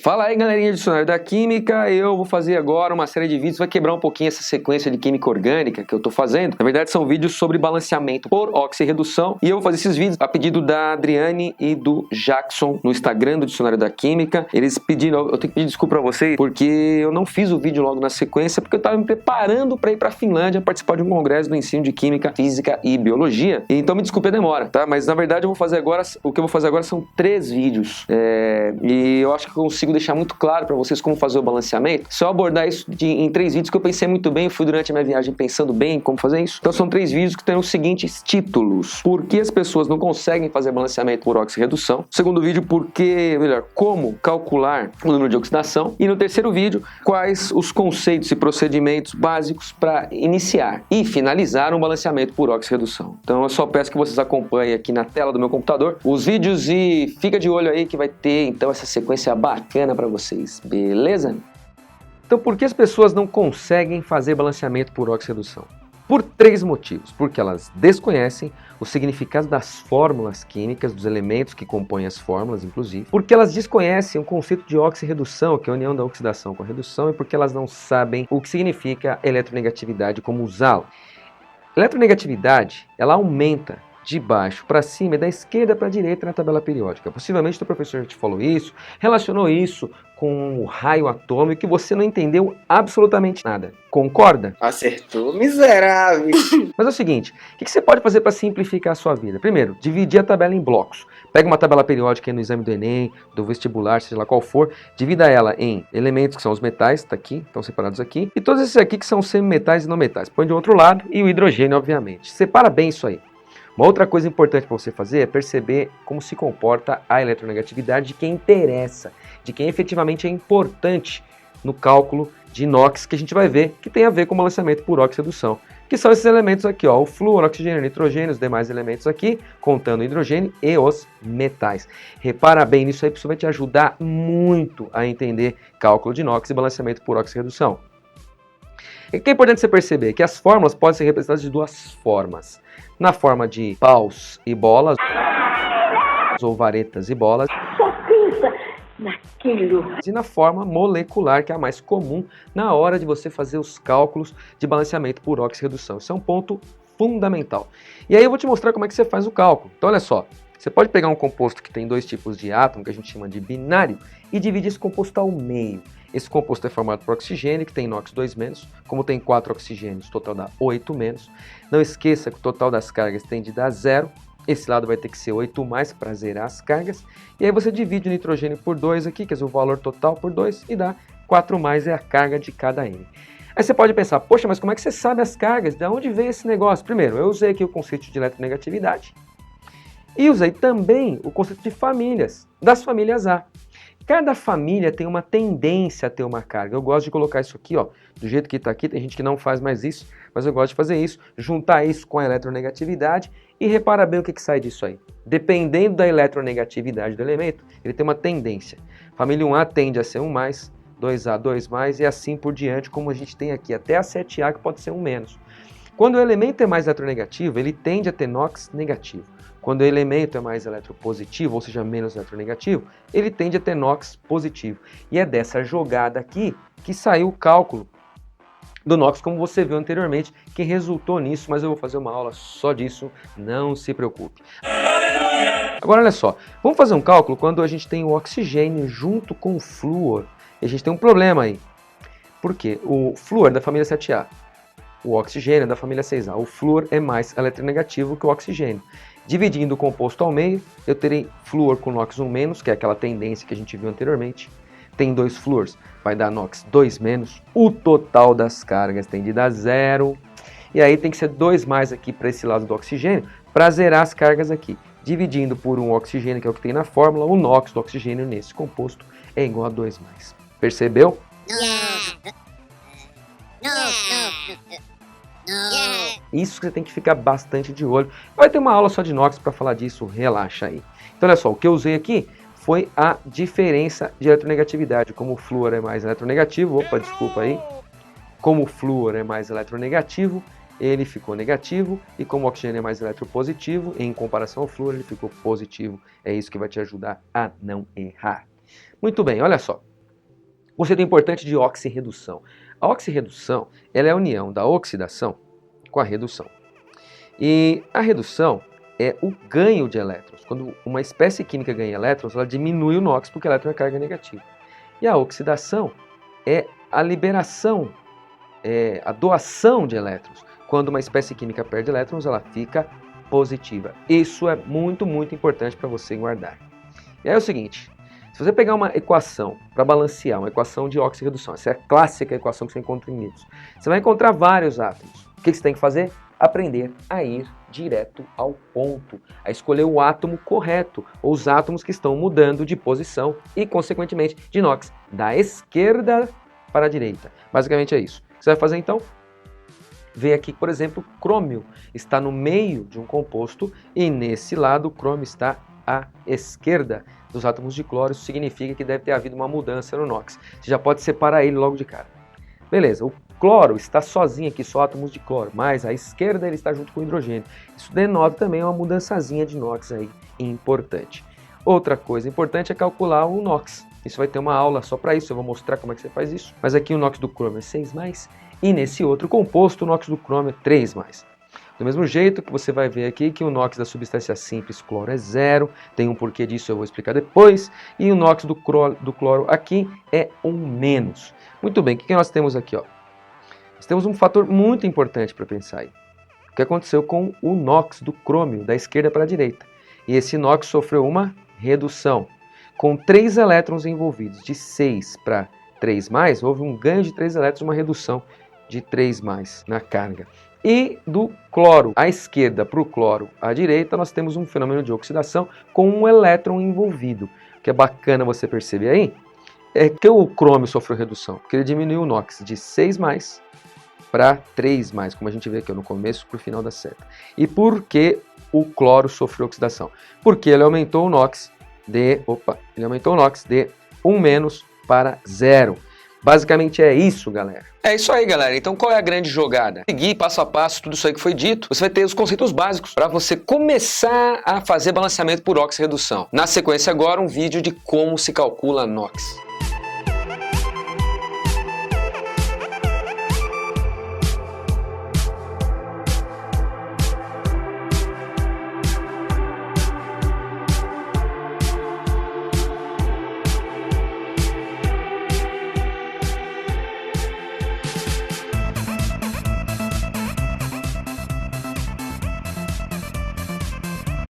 Fala aí, galerinha do Dicionário da Química. Eu vou fazer agora uma série de vídeos, vai quebrar um pouquinho essa sequência de química orgânica que eu tô fazendo. Na verdade, são vídeos sobre balanceamento por oxirredução. E eu vou fazer esses vídeos a pedido da Adriane e do Jackson no Instagram do Dicionário da Química. Eles pediram, eu tenho que pedir desculpa pra vocês, porque eu não fiz o vídeo logo na sequência, porque eu tava me preparando pra ir pra Finlândia participar de um congresso do ensino de Química, Física e Biologia. Então me desculpe a demora, tá? Mas na verdade o que eu vou fazer agora são 3 vídeos. E eu acho que eu consigo deixar muito claro para vocês como fazer o balanceamento. Se eu abordar isso em 3 vídeos que eu pensei muito bem, eu fui durante a minha viagem pensando bem em como fazer isso. Então são 3 vídeos que terão os seguintes títulos: por que as pessoas não conseguem fazer balanceamento por oxirredução. Segundo vídeo, como calcular o número de oxidação. E no terceiro vídeo, quais os conceitos e procedimentos básicos para iniciar e finalizar um balanceamento por oxirredução. Então eu só peço que vocês acompanhem aqui na tela do meu computador os vídeos e fica de olho aí que vai ter então essa sequência bacana para vocês, beleza? Então por que as pessoas não conseguem fazer balanceamento por oxirredução? Por 3 motivos: porque elas desconhecem o significado das fórmulas químicas, dos elementos que compõem as fórmulas, inclusive, porque elas desconhecem o conceito de oxirredução, que é a união da oxidação com a redução, e porque elas não sabem o que significa eletronegatividade e como usá-la. Eletronegatividade, ela aumenta de baixo para cima e da esquerda para a direita na tabela periódica. Possivelmente o professor já te falou isso, relacionou isso com o raio atômico e você não entendeu absolutamente nada. Concorda? Acertou, miserável! Mas é o seguinte, o que você pode fazer para simplificar a sua vida? Primeiro, dividir a tabela em blocos. Pega uma tabela periódica aí no exame do Enem, do vestibular, seja lá qual for, divida ela em elementos que são os metais, tá aqui, estão separados aqui, e todos esses aqui que são semimetais e não metais. Põe de outro lado e o hidrogênio, obviamente. Separa bem isso aí. Uma outra coisa importante para você fazer é perceber como se comporta a eletronegatividade de quem interessa, de quem efetivamente é importante no cálculo de inox, que a gente vai ver que tem a ver com balanceamento por oxirredução, que são esses elementos aqui, ó, o flúor, oxigênio, nitrogênio, os demais elementos aqui, contando o hidrogênio e os metais. Repara bem nisso aí, porque isso vai te ajudar muito a entender cálculo de inox e balanceamento por oxirredução. O que é importante você perceber? Que as fórmulas podem ser representadas de 2 formas. Na forma de paus e bolas, ou varetas e bolas. Só pensa naquilo. E na forma molecular, que é a mais comum na hora de você fazer os cálculos de balanceamento por oxirredução. Isso é um ponto fundamental. E aí eu vou te mostrar como é que você faz o cálculo. Então olha só, você pode pegar um composto que tem 2 tipos de átomo, que a gente chama de binário, e dividir esse composto ao meio. Esse composto é formado por oxigênio, que tem NOx 2-, como tem 4 oxigênios, o total dá 8-. Não esqueça que o total das cargas tende a dar 0, esse lado vai ter que ser 8+ para zerar as cargas, e aí você divide o nitrogênio por 2 aqui, quer dizer, o valor total por 2, e dá 4+ é a carga de cada N. Aí você pode pensar, poxa, mas como é que você sabe as cargas? De onde vem esse negócio? Primeiro, eu usei aqui o conceito de eletronegatividade, e usei também o conceito de famílias, das famílias A. Cada família tem uma tendência a ter uma carga. Eu gosto de colocar isso aqui, ó, do jeito que está aqui. Tem gente que não faz mais isso, mas eu gosto de fazer isso. Juntar isso com a eletronegatividade e repara bem o que sai disso aí. Dependendo da eletronegatividade do elemento, ele tem uma tendência. Família 1A tende a ser 1+, 2A, 2+, e assim por diante, como a gente tem aqui, até a 7A, que pode ser 1-. Quando o elemento é mais eletronegativo, ele tende a ter NOx negativo. Quando o elemento é mais eletropositivo, ou seja, menos eletronegativo, ele tende a ter NOx positivo. E é dessa jogada aqui que saiu o cálculo do NOx, como você viu anteriormente, que resultou nisso, mas eu vou fazer uma aula só disso, não se preocupe. Agora olha só, vamos fazer um cálculo quando a gente tem o oxigênio junto com o flúor. E a gente tem um problema aí. Por quê? O flúor é da família 7A. O oxigênio é da família 6A. O flúor é mais eletronegativo que o oxigênio. Dividindo o composto ao meio, eu terei flúor com NOx 1-, que é aquela tendência que a gente viu anteriormente. Tem 2 flúors, vai dar NOx 2-. O total das cargas tende a dar 0. E aí tem que ser 2+ aqui para esse lado do oxigênio, para zerar as cargas aqui. Dividindo por um oxigênio, que é o que tem na fórmula, o NOx do oxigênio nesse composto é igual a 2+. Percebeu? Isso que você tem que ficar bastante de olho. Vai ter uma aula só de NOx para falar disso, relaxa aí. Então olha só, o que eu usei aqui foi a diferença de eletronegatividade. Como o flúor é mais eletronegativo, como o flúor é mais eletronegativo, ele ficou negativo, e como o oxigênio é mais eletropositivo, em comparação ao flúor, ele ficou positivo. É isso que vai te ajudar a não errar. Muito bem, olha só. Conceito importante de oxirredução. A oxirredução ela é a união da oxidação com a redução. E a redução é o ganho de elétrons. Quando uma espécie química ganha elétrons, ela diminui o NOx porque o elétron é carga negativa. E a oxidação é a liberação, a doação de elétrons. Quando uma espécie química perde elétrons, ela fica positiva. Isso é muito, muito importante para você guardar. E aí é o seguinte, se você pegar uma equação para balancear, uma equação de oxirredução, essa é a clássica equação que você encontra em livros, você vai encontrar vários átomos. O que você tem que fazer? Aprender a ir direto ao ponto, a escolher o átomo correto, ou os átomos que estão mudando de posição e, consequentemente, de NOx, da esquerda para a direita. Basicamente é isso. O que você vai fazer então? Ver aqui, por exemplo, crômio está no meio de um composto e nesse lado o crômio está à esquerda dos átomos de cloro. Isso significa que deve ter havido uma mudança no NOx. Você já pode separar ele logo de cara. Beleza, o cloro está sozinho aqui, só átomos de cloro, mas à esquerda ele está junto com o hidrogênio. Isso denota também uma mudançazinha de NOx aí importante. Outra coisa importante é calcular o NOx. Isso vai ter uma aula só para isso, eu vou mostrar como é que você faz isso. Mas aqui o NOx do crômio é 6+, e nesse outro composto o NOx do crômio é 3+. Do mesmo jeito que você vai ver aqui que o NOx da substância simples cloro é 0, tem um porquê disso eu vou explicar depois, e o NOx do cloro aqui é 1-. Muito bem, o que nós temos aqui? Ó? Nós temos um fator muito importante para pensar aí. O que aconteceu com o NOx do crômio, da esquerda para a direita. E esse NOx sofreu uma redução. Com 3 elétrons envolvidos, de 6 para 3+, houve um ganho de 3 elétrons, uma redução de 3+ na carga. E do cloro à esquerda para o cloro à direita, nós temos um fenômeno de oxidação com um elétron envolvido. O que é bacana você perceber aí, é que o crômio sofreu redução, porque ele diminuiu o NOx de 6+ para 3+, como a gente vê aqui no começo para o final da seta. E por que o cloro sofreu oxidação? Porque ele aumentou o NOx de 1- para 0. Basicamente é isso, galera. É isso aí, galera. Então qual é a grande jogada? Seguir passo a passo tudo isso aí que foi dito, você vai ter os conceitos básicos para você começar a fazer balanceamento por oxirredução. Na sequência agora, um vídeo de como se calcula NOx.